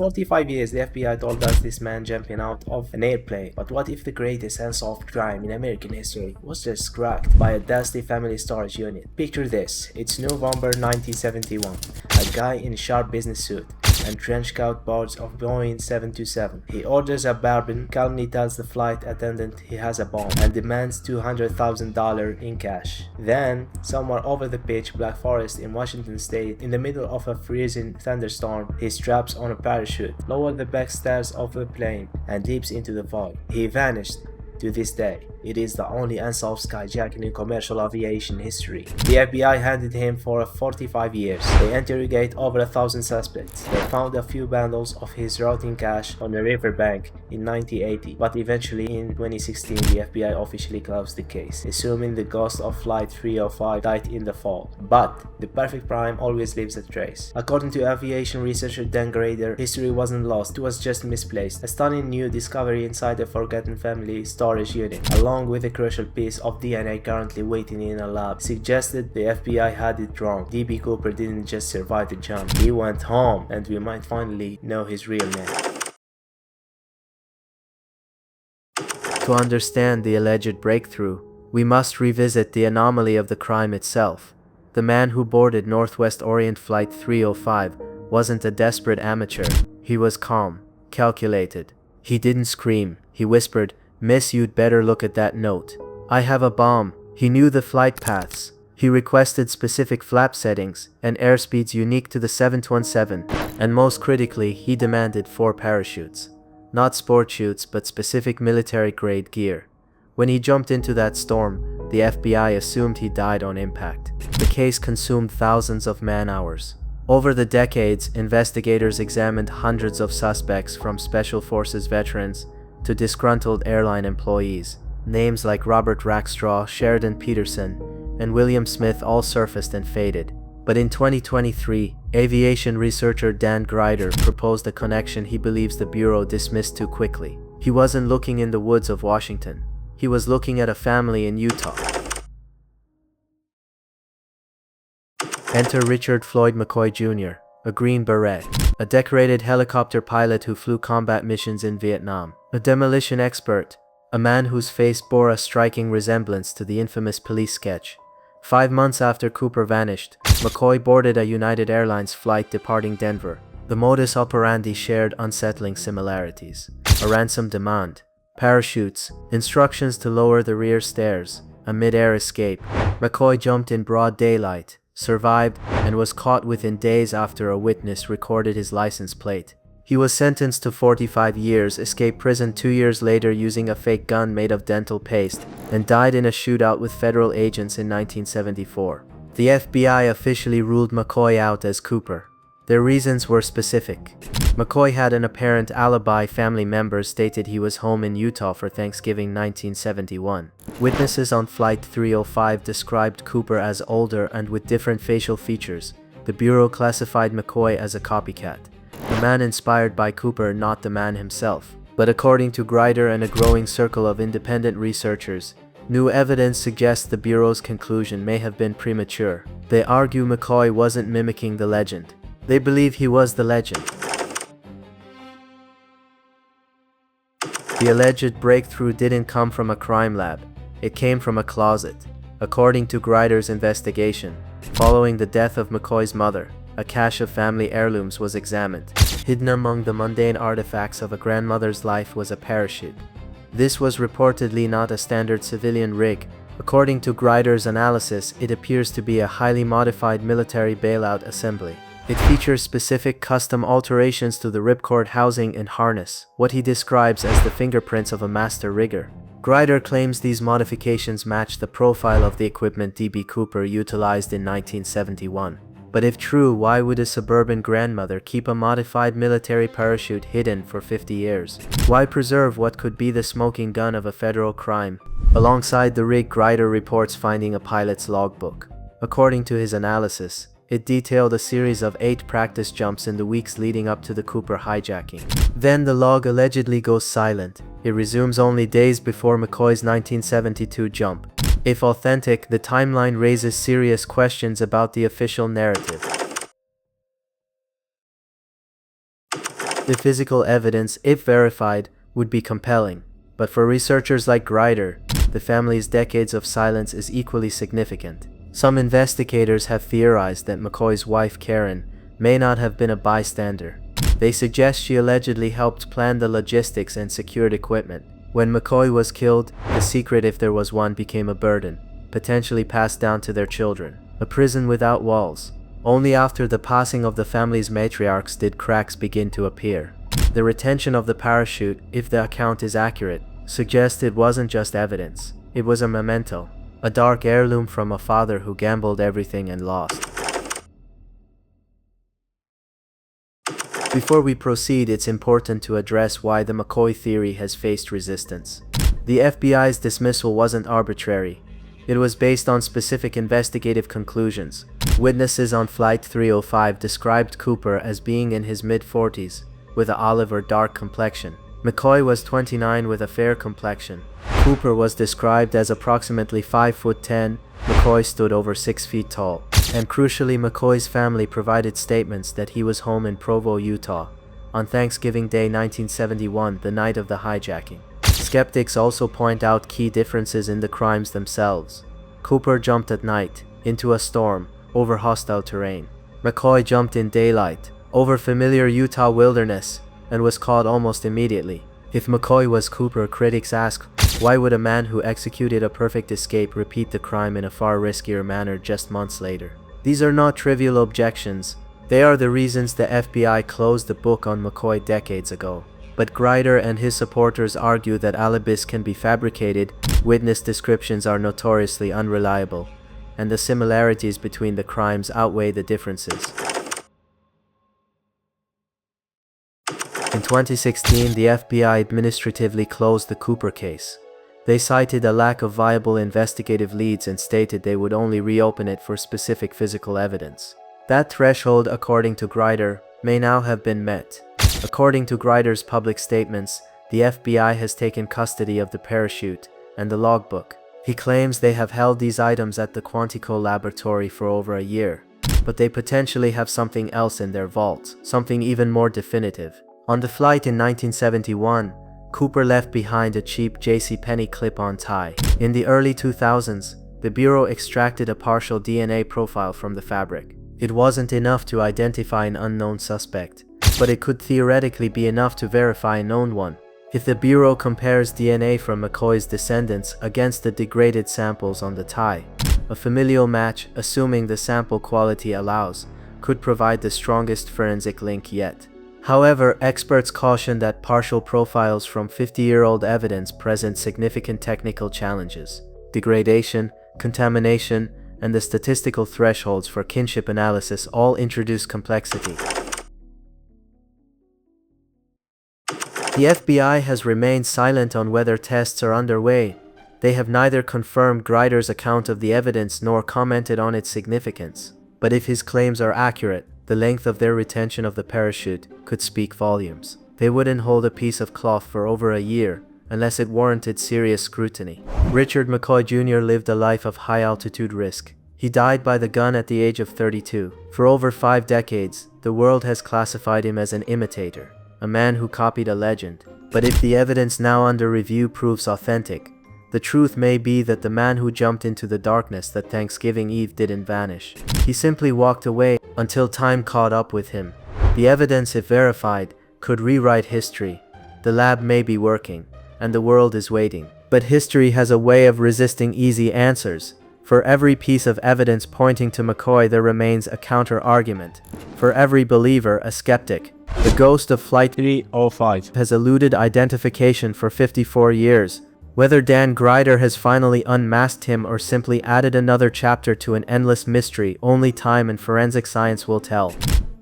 45 years, the FBI told us this man jumping out of an airplane. But what if the greatest unsolved crime in American history was just cracked by a dusty family storage unit? Picture this. It's November 1971. A guy in a sharp business suit and trench coat boards of Boeing 727. He orders a bourbon, calmly tells the flight attendant he has a bomb, and demands $200,000 in cash. Then, somewhere over the pitch black forest in Washington state, in the middle of a freezing thunderstorm, he straps on a parachute, lowers the back stairs of the plane, and leaps into the void. He vanished. To this day, it is the only unsolved skyjacking in commercial aviation history. The FBI handed him for 45 years. They interrogate over 1,000 suspects. They found a few bundles of his rotting cash on a riverbank in 1980, but eventually in 2016 the FBI officially closed the case, assuming the ghost of Flight 305 died in the fall. But the perfect crime always leaves a trace. According to aviation researcher Dan Grader, history wasn't lost, it was just misplaced. A stunning new discovery inside a forgotten family storage unit, along with a crucial piece of DNA currently waiting in a lab, suggested the FBI had it wrong. D.B. Cooper didn't just survive the jump, he went home, and we might finally know his real name. To understand the alleged breakthrough, we must revisit the anomaly of the crime itself. The man who boarded Northwest Orient Flight 305 wasn't a desperate amateur. He was calm, calculated. He didn't scream, he whispered, "Miss, you'd better look at that note. I have a bomb." He knew the flight paths. He requested specific flap settings and airspeeds unique to the 727, and most critically, he demanded 4 parachutes. Not sport chutes, but specific military-grade gear. When he jumped into that storm, the FBI assumed he died on impact. The case consumed thousands of man-hours. Over the decades, investigators examined hundreds of suspects, from Special Forces veterans to disgruntled airline employees. Names like Robert Rackstraw, Sheridan Peterson, and William Smith all surfaced and faded. But in 2023, aviation researcher Dan Grider proposed a connection he believes the Bureau dismissed too quickly. He wasn't looking in the woods of Washington. He was looking at a family in Utah. Enter Richard Floyd McCoy Jr., a Green Beret, a decorated helicopter pilot who flew combat missions in Vietnam, a demolition expert, a man whose face bore a striking resemblance to the infamous police sketch. 5 months after Cooper vanished, McCoy boarded a United Airlines flight departing Denver. The modus operandi shared unsettling similarities: a ransom demand, parachutes, instructions to lower the rear stairs, a mid-air escape. McCoy jumped in broad daylight, survived, and was caught within days after a witness recorded his license plate. He was sentenced to 45 years, escaped prison 2 years later using a fake gun made of dental paste, and died in a shootout with federal agents in 1974. The FBI officially ruled McCoy out as Cooper. Their reasons were specific. McCoy had an apparent alibi. Family members stated he was home in Utah for Thanksgiving 1971. Witnesses on Flight 305 described Cooper as older and with different facial features. The Bureau classified McCoy as a copycat, a man inspired by Cooper, not the man himself. But according to Grider and a growing circle of independent researchers, new evidence suggests the Bureau's conclusion may have been premature. They argue McCoy wasn't mimicking the legend. They believe he was the legend. The alleged breakthrough didn't come from a crime lab. It came from a closet. According to Grider's investigation, following the death of McCoy's mother, a cache of family heirlooms was examined. Hidden among the mundane artifacts of a grandmother's life was a parachute. This was reportedly not a standard civilian rig. According to Grider's analysis, it appears to be a highly modified military bailout assembly. It features specific custom alterations to the ripcord housing and harness, what he describes as the fingerprints of a master rigger. Grider claims these modifications match the profile of the equipment D.B. Cooper utilized in 1971. But if true, why would a suburban grandmother keep a modified military parachute hidden for 50 years? Why preserve what could be the smoking gun of a federal crime? Alongside the rig, Grider reports finding a pilot's logbook. According to his analysis, it detailed a series of 8 practice jumps in the weeks leading up to the Cooper hijacking. Then the log allegedly goes silent. It resumes only days before McCoy's 1972 jump. If authentic, the timeline raises serious questions about the official narrative. The physical evidence, if verified, would be compelling. But for researchers like Grider, the family's decades of silence is equally significant. Some investigators have theorized that McCoy's wife Karen may not have been a bystander. They suggest she allegedly helped plan the logistics and secured equipment. When McCoy was killed, the secret, if there was one, became a burden, potentially passed down to their children. A prison without walls. Only after the passing of the family's matriarchs did cracks begin to appear. The retention of the parachute, if the account is accurate, suggests it wasn't just evidence. It was a memento, a dark heirloom from a father who gambled everything and lost. Before we proceed, it's important to address why the McCoy theory has faced resistance. The FBI's dismissal wasn't arbitrary. It was based on specific investigative conclusions. Witnesses on Flight 305 described Cooper as being in his mid-40s, with an olive or dark complexion. McCoy was 29 with a fair complexion. Cooper was described as approximately 5'10", McCoy stood over 6 feet tall. And crucially, McCoy's family provided statements that he was home in Provo, Utah, on Thanksgiving Day 1971, the night of the hijacking. Skeptics also point out key differences in the crimes themselves. Cooper jumped at night, into a storm, over hostile terrain. McCoy jumped in daylight, over familiar Utah wilderness, and was caught almost immediately. If McCoy was Cooper, critics ask, why would a man who executed a perfect escape repeat the crime in a far riskier manner just months later? These are not trivial objections. They are the reasons the FBI closed the book on McCoy decades ago. But Grider and his supporters argue that alibis can be fabricated, witness descriptions are notoriously unreliable, and the similarities between the crimes outweigh the differences. In 2016, the FBI administratively closed the Cooper case. They cited a lack of viable investigative leads and stated they would only reopen it for specific physical evidence. That threshold, according to Grider, may now have been met. According to Grider's public statements, the FBI has taken custody of the parachute and the logbook. He claims they have held these items at the Quantico laboratory for over a year, but they potentially have something else in their vault, something even more definitive. On the flight in 1971, Cooper left behind a cheap JCPenney clip-on tie. In the early 2000s, the Bureau extracted a partial DNA profile from the fabric. It wasn't enough to identify an unknown suspect, but it could theoretically be enough to verify a known one. If the Bureau compares DNA from McCoy's descendants against the degraded samples on the tie, a familial match, assuming the sample quality allows, could provide the strongest forensic link yet. However, experts caution that partial profiles from 50-year-old evidence present significant technical challenges. Degradation, contamination, and the statistical thresholds for kinship analysis all introduce complexity. The FBI has remained silent on whether tests are underway. They have neither confirmed Grider's account of the evidence nor commented on its significance. But if his claims are accurate, the length of their retention of the parachute could speak volumes. They wouldn't hold a piece of cloth for over a year unless it warranted serious scrutiny. Richard McCoy Jr. lived a life of high-altitude risk. He died by the gun at the age of 32. For over 5 decades, the world has classified him as an imitator, a man who copied a legend. But if the evidence now under review proves authentic, the truth may be that the man who jumped into the darkness that Thanksgiving Eve didn't vanish. He simply walked away until time caught up with him. The evidence, if verified, could rewrite history. The lab may be working, and the world is waiting. But history has a way of resisting easy answers. For every piece of evidence pointing to McCoy, there remains a counter-argument. For every believer, a skeptic. The ghost of Flight 305 has eluded identification for 54 years. Whether Dan Grider has finally unmasked him or simply added another chapter to an endless mystery, only time and forensic science will tell.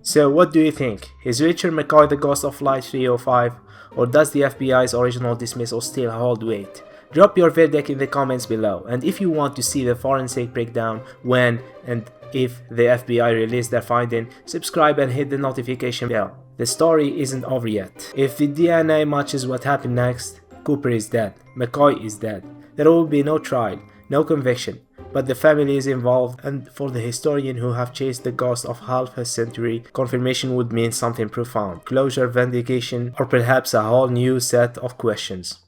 So what do you think? Is Richard McCoy the ghost of Flight 305? Or does the FBI's original dismissal still hold weight? Drop your verdict in the comments below, and if you want to see the forensic breakdown when and if the FBI release their finding, subscribe and hit the notification bell. The story isn't over yet. If the DNA matches what happened next, Cooper is dead, McCoy is dead. There will be no trial, no conviction, But the family is involved, and for the historian who have chased the ghost of half a century, confirmation would mean something profound. Closure, vindication, or perhaps a whole new set of questions.